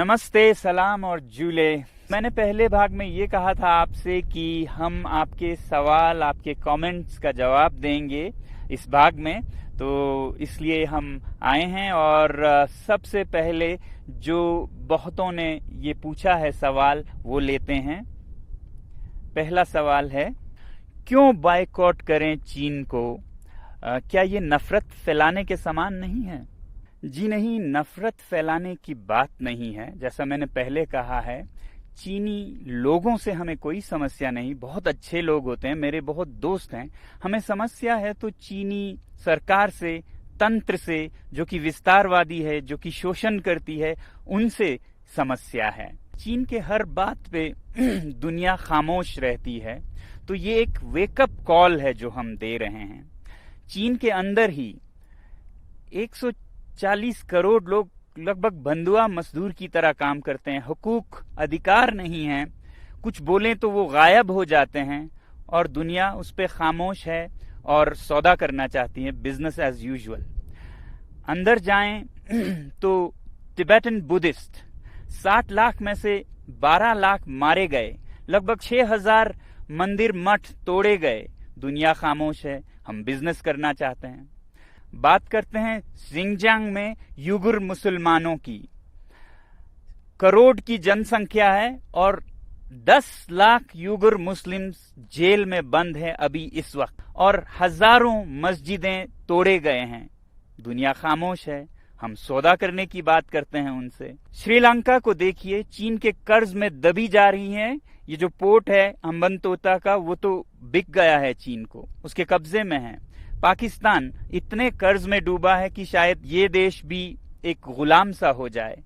नमस्ते, सलाम और जूले। मैंने पहले भाग में ये कहा था आपसे कि हम आपके सवाल, आपके कमेंट्स का जवाब देंगे इस भाग में, तो इसलिए हम आए हैं। और सबसे पहले जो बहुतों ने ये पूछा है सवाल, वो लेते हैं। पहला सवाल है, क्यों बायकॉट करें चीन को? क्या ये नफरत फैलाने के समान नहीं है? जी नहीं, नफरत फैलाने की बात नहीं है। जैसा मैंने पहले कहा है, चीनी लोगों से हमें कोई समस्या नहीं, बहुत अच्छे लोग होते हैं, मेरे बहुत दोस्त हैं। हमें समस्या है तो चीनी सरकार से, तंत्र से, जो कि विस्तारवादी है, जो कि शोषण करती है, उनसे समस्या है। चीन के हर बात पे दुनिया खामोश रहती है, तो ये एक वेकअप कॉल है जो हम दे रहे हैं। चीन के अंदर ही 140 करोड़ लोग लगभग बंधुआ मजदूर की तरह काम करते हैं। हुकूक, अधिकार नहीं है, कुछ बोलें तो वो गायब हो जाते हैं, और दुनिया उस पे खामोश है और सौदा करना चाहती है, बिजनेस एज यूजुअल। अंदर जाएं तो तिब्बतन बुद्धिस्ट 60 लाख में से 12 लाख मारे गए, लगभग 6000 मंदिर मठ तोड़े गए। दुनिया खामोश है, हम बिजनेस करना चाहते हैं। बात करते हैं शिनजियांग में युगुर मुसलमानों की। करोड़ की जनसंख्या है और 10 लाख युगुर मुस्लिम्स जेल में बंद हैं अभी इस वक्त, और हजारों मस्जिदें तोड़े गए हैं। दुनिया खामोश है, हम सौदा करने की बात करते हैं उनसे। श्रीलंका को देखिए, चीन के कर्ज में दबी जा रही है। ये जो पोर्ट है हम्बनतोटा का, वो तो बिक गया है चीन को, उसके कब्जे में है। पाकिस्तान इतने कर्ज में डूबा है कि शायद ये देश भी एक गुलाम सा हो जाए।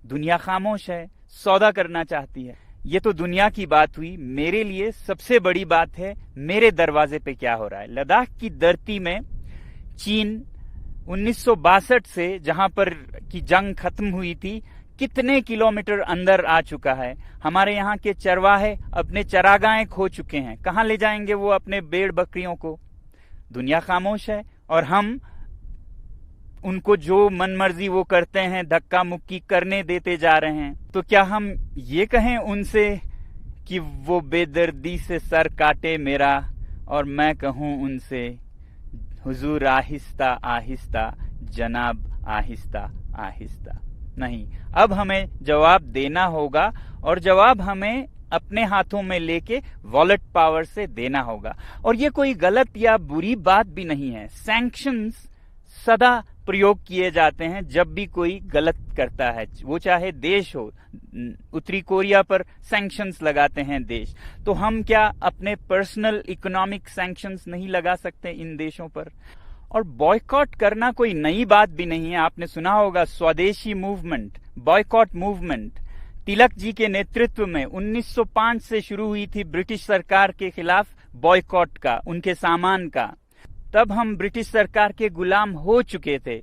दुनिया खामोश है, सौदा करना चाहती है। ये तो दुनिया की बात हुई। मेरे लिए सबसे बड़ी बात है मेरे दरवाजे पे क्या हो रहा है। लद्दाख की धरती में चीन 1962 से, जहां पर की जंग खत्म हुई थी, कितने किलोमीटर अंदर आ चुका है। हमारे यहाँ के चरवाहे अपने चरागाहें खो चुके हैं। कहाँ ले जाएंगे वो अपने भेड़ बकरियों को? दुनिया खामोश है और हम उनको जो मनमर्जी वो करते हैं, धक्का मुक्की करने देते जा रहे हैं। तो क्या हम ये कहें उनसे कि वो बेदर्दी से सर काटे मेरा, और मैं कहूं उनसे, हुजूर आहिस्ता आहिस्ता, जनाब आहिस्ता आहिस्ता? नहीं, अब हमें जवाब देना होगा, और जवाब हमें अपने हाथों में लेके वॉलेट पावर से देना होगा। और ये कोई गलत या बुरी बात भी नहीं है। सैंक्शंस सदा प्रयोग किए जाते हैं जब भी कोई गलत करता है, वो चाहे देश हो। उत्तरी कोरिया पर सैंक्शंस लगाते हैं देश, तो हम क्या अपने पर्सनल इकोनॉमिक सैंक्शंस नहीं लगा सकते इन देशों पर? और बॉयकॉट करना कोई नई बात भी नहीं है। आपने सुना होगा स्वदेशी movement, boycott movement. Tilak ji के नेतृत्व में 1905 से शुरू हुई थी ब्रिटिश सरकार के खिलाफ बॉयकॉट का, उनके सामान का। तब हम ब्रिटिश सरकार के गुलाम हो चुके थे।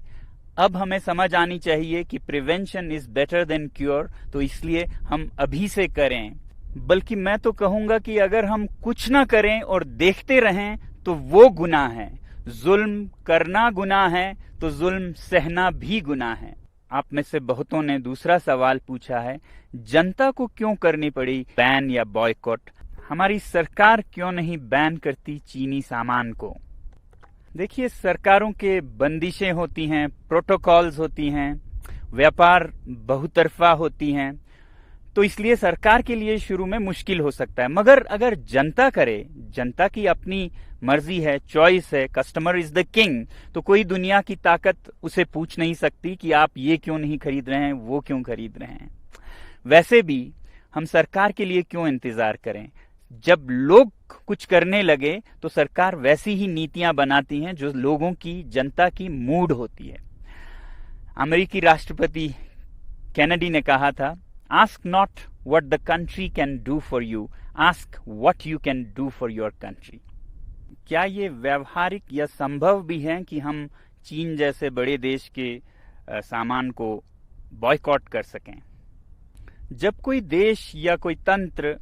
अब हमें समझ आनी चाहिए कि prevention is better than cure, तो इसलिए हम अभी से करें। बल्कि मैं तो कहूंगा कि अगर हम कुछ ना करें और देखते रहें तो वो गुनाह है। जुल्म करना गुनाह है तो जुल्म सहना भी गुनाह है। आप में से बहुतों ने दूसरा सवाल पूछा है, जनता को क्यों करनी पड़ी बैन या बॉयकॉट? हमारी सरकार क्यों नहीं बैन करती चीनी सामान को? देखिए, सरकारों के बंदिशें होती हैं, प्रोटोकॉल्स होती हैं, व्यापार बहुतरफा होती हैं, तो इसलिए सरकार के लिए शुरू में मुश्किल हो सकता है। मगर अगर जनता करे, जनता की अपनी मर्जी है, चॉइस है, कस्टमर इज द किंग, तो कोई दुनिया की ताकत उसे पूछ नहीं सकती कि आप ये क्यों नहीं खरीद रहे हैं, वो क्यों खरीद रहे हैं। वैसे भी हम सरकार के लिए क्यों इंतजार करें? जब लोग कुछ करने लगे तो सरकार वैसी ही नीतियां बनाती हैं जो लोगों की, जनता की मूड होती है। अमेरिकी राष्ट्रपति कैनेडी ने कहा था, ask not what the country can do for you, ask what you can do for your country. क्या ये व्यवहारिक या संभव भी है कि हम चीन जैसे बड़े देश के सामान को बॉयकॉट कर सकें? जब कोई देश या कोई तंत्र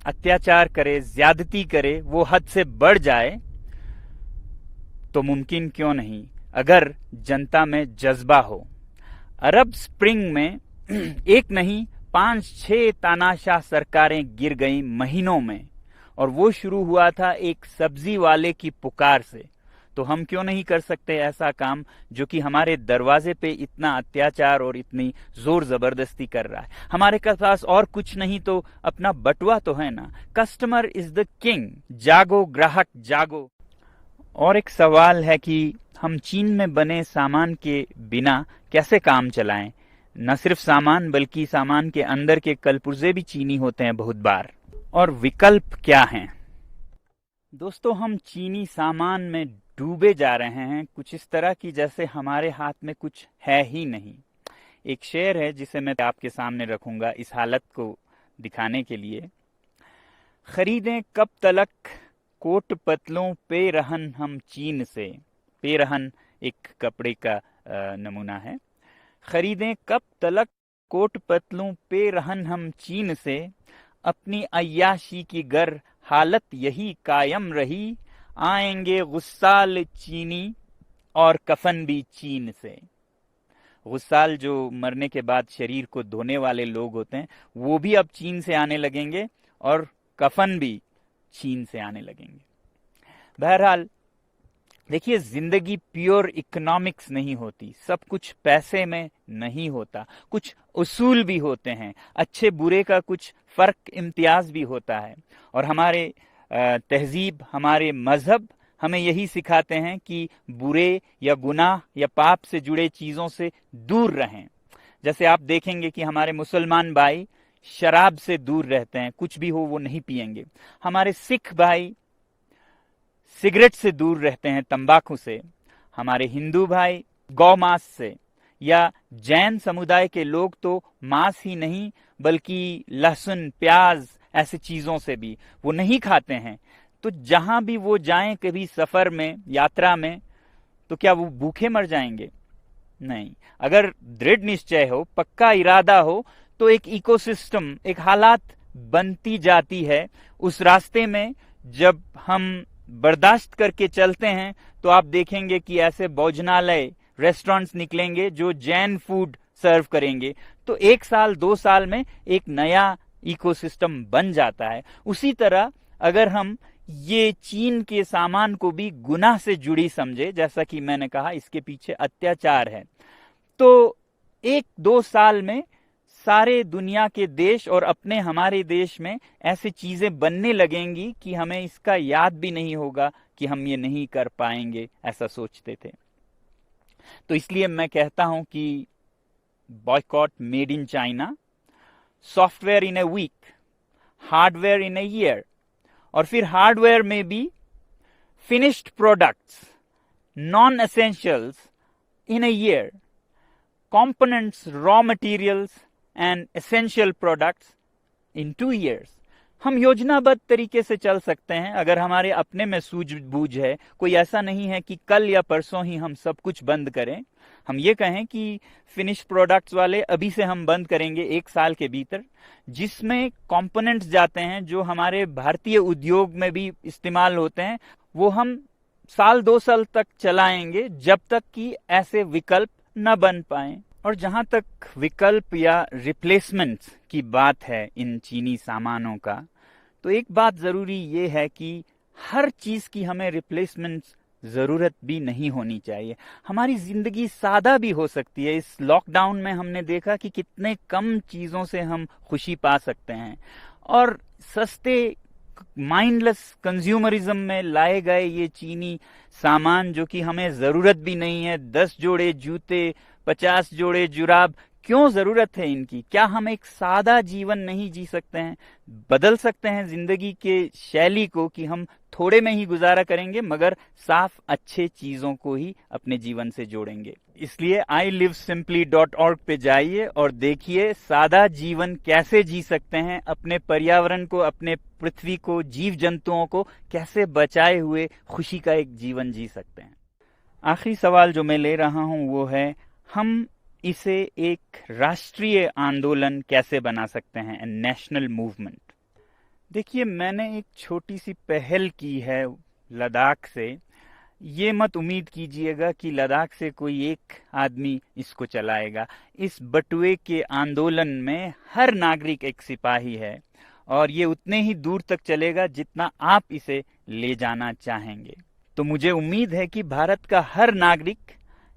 अत्याचार करे, ज्यादती करे, वो हद से बढ़ जाए, तो मुमकिन क्यों नहीं अगर जनता में जज्बा हो। अरब स्प्रिंग में एक नहीं 5-6 तानाशाह सरकारें गिर गईं महीनों में, और वो शुरू हुआ था एक सब्जी वाले की पुकार से। तो हम क्यों नहीं कर सकते ऐसा काम जो कि हमारे दरवाजे पे इतना अत्याचार और इतनी जोर जबरदस्ती कर रहा है। हमारे पास और कुछ नहीं तो अपना बटुआ तो है ना। कस्टमर इज द किंग, जागो ग्राहक जागो। और एक सवाल है कि हम चीन में बने सामान के बिना कैसे काम चलाएं। न सिर्फ सामान बल्कि सामान के अंदर के कलपुर्जे भी चीनी होते हैं बहुत बार। और विकल्प क्या हैं? दोस्तों, हम चीनी सामान में डूबे जा रहे हैं, कुछ इस तरह की जैसे हमारे हाथ में कुछ है ही नहीं। एक शेर है जिसे मैं आपके सामने रखूंगा इस हालत को दिखाने के लिए। खरीदें कब तलक कोट पतलों पे रहन हम चीन से। पे रहन एक कपड़े का नमूना है। खरीदें कब तलक कोट पतलों पे रहन हम चीन से, अपनी अय्याशी की गर हालत यही कायम रही, आएंगे गुस्साल चीनी और कफन भी चीन से। गुस्साल जो मरने के बाद शरीर को धोने वाले लोग होते हैं वो भी अब चीन से आने लगेंगे और कफन भी चीन से आने लगेंगे। बहरहाल देखिए, जिंदगी प्योर इकोनॉमिक्स नहीं होती, सब कुछ पैसे में नहीं होता, कुछ उसूल भी होते हैं, अच्छे बुरे का कुछ फर्क इम्तियाज भी होता है। और हमारे तहजीब, हमारे मजहब हमें यही सिखाते हैं कि बुरे या गुनाह या पाप से जुड़े चीजों से दूर रहें। जैसे आप देखेंगे कि हमारे मुसलमान भाई शराब से दूर रहते हैं, कुछ भी हो वो नहीं पिएंगे। हमारे सिख भाई सिगरेट से दूर रहते हैं, तंबाकू से। हमारे हिंदू भाई गौ मांस से, या जैन समुदाय के लोग तो मांस ही नहीं बल्कि लहसुन, प्याज ऐसी चीजों से भी वो नहीं खाते हैं। तो जहां भी वो जाएं कभी सफर में, यात्रा में, तो क्या वो भूखे मर जाएंगे? नहीं। अगर दृढ़ निश्चय हो, पक्का इरादा हो, तो एक इकोसिस्टम, एक हालात बनती जाती है उस रास्ते में। जब हम बर्दाश्त करके चलते हैं तो आप देखेंगे कि ऐसे भोजनालय, रेस्टोरेंट्स निकलेंगे जो जैन फूड सर्व करेंगे। तो 1 साल 2 साल में एक नया इकोसिस्टम बन जाता है। उसी तरह अगर हम ये चीन के सामान को भी गुनाह से जुड़ी समझे, जैसा कि मैंने कहा इसके पीछे अत्याचार है, तो 1-2 साल में सारे दुनिया के देश और अपने हमारे देश में ऐसी चीजें बनने लगेंगी कि हमें इसका याद भी नहीं होगा कि हम ये नहीं कर पाएंगे, ऐसा सोचते थे। तो इसलिए मैं कहता हूं कि boycott made in China, software in a week, hardware in a year, और फिर हार्डवेयर में भी finished products, non essentials in a year, components, raw materials and essential products in 2 years। हम योजनाबद्ध तरीके से चल सकते हैं अगर हमारे अपने में सूझबूझ है। कोई ऐसा नहीं है कि कल या परसों ही हम सब कुछ बंद करें। हम ये कहें कि फिनिश प्रोडक्ट्स वाले अभी से हम बंद करेंगे 1 साल के भीतर, जिसमें कंपोनेंट्स जाते हैं जो हमारे भारतीय उद्योग में भी इस्तेमाल होते हैं, वो हम 1-2 साल तक चलाएंगे जब तक कि ऐसे विकल्प न बन पाए। और जहां तक विकल्प या रिप्लेसमेंट्स की बात है इन चीनी सामानों का, तो एक बात जरूरी ये है कि हर चीज की हमें रिप्लेसमेंट्स जरूरत भी नहीं होनी चाहिए। हमारी जिंदगी सादा भी हो सकती है। इस लॉकडाउन में हमने देखा कि कितने कम चीजों से हम खुशी पा सकते हैं, और सस्ते माइंडलेस कंज्यूमरिज्म में लाए गए ये चीनी सामान जो कि हमें जरूरत भी नहीं है, 10 जोड़े जूते, 50 जोड़े जुराब, क्यों जरूरत है इनकी? क्या हम एक सादा जीवन नहीं जी सकते हैं? बदल सकते हैं जिंदगी के शैली को कि हम थोड़े में ही गुजारा करेंगे मगर साफ अच्छे चीजों को ही अपने जीवन से जोड़ेंगे। इसलिए ilivesimply.org पे जाइए और देखिए सादा जीवन कैसे जी सकते हैं, अपने पर्यावरण को, अपने पृथ्वी को, जीव जंतुओं को कैसे बचाए हुए खुशी का एक जीवन जी सकते हैं। आखिरी सवाल जो मैं ले रहा हूं वो है, हम इसे एक राष्ट्रीय आंदोलन कैसे बना सकते हैं, नेशनल मूवमेंट। देखिए, मैंने एक छोटी सी पहल की है लद्दाख से, ये मत उम्मीद कीजिएगा कि लद्दाख से कोई एक आदमी इसको चलाएगा। इस बटुए के आंदोलन में हर नागरिक एक सिपाही है और ये उतने ही दूर तक चलेगा जितना आप इसे ले जाना चाहेंगे। तो मुझे उम्मीद है कि भारत का हर नागरिक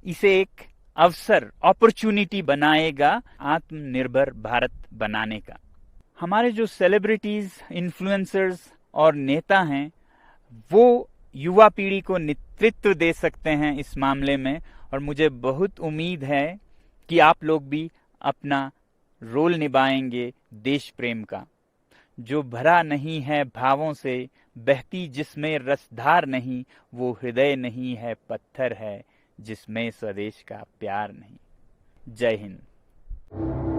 इसे एक अवसर, अपॉर्चुनिटी बनाएगा आत्मनिर्भर भारत बनाने का। हमारे जो सेलिब्रिटीज, इन्फ्लुएंसर्स और नेता हैं वो युवा पीढ़ी को नेतृत्व दे सकते हैं इस मामले में, और मुझे बहुत उम्मीद है कि आप लोग भी अपना रोल निभाएंगे देश प्रेम का, जो भरा नहीं है भावों से, बहती जिसमें रसधार नहीं, वो हृदय नहीं है पत्थर है जिसमें स्वदेश का प्यार नहीं। जय हिंद।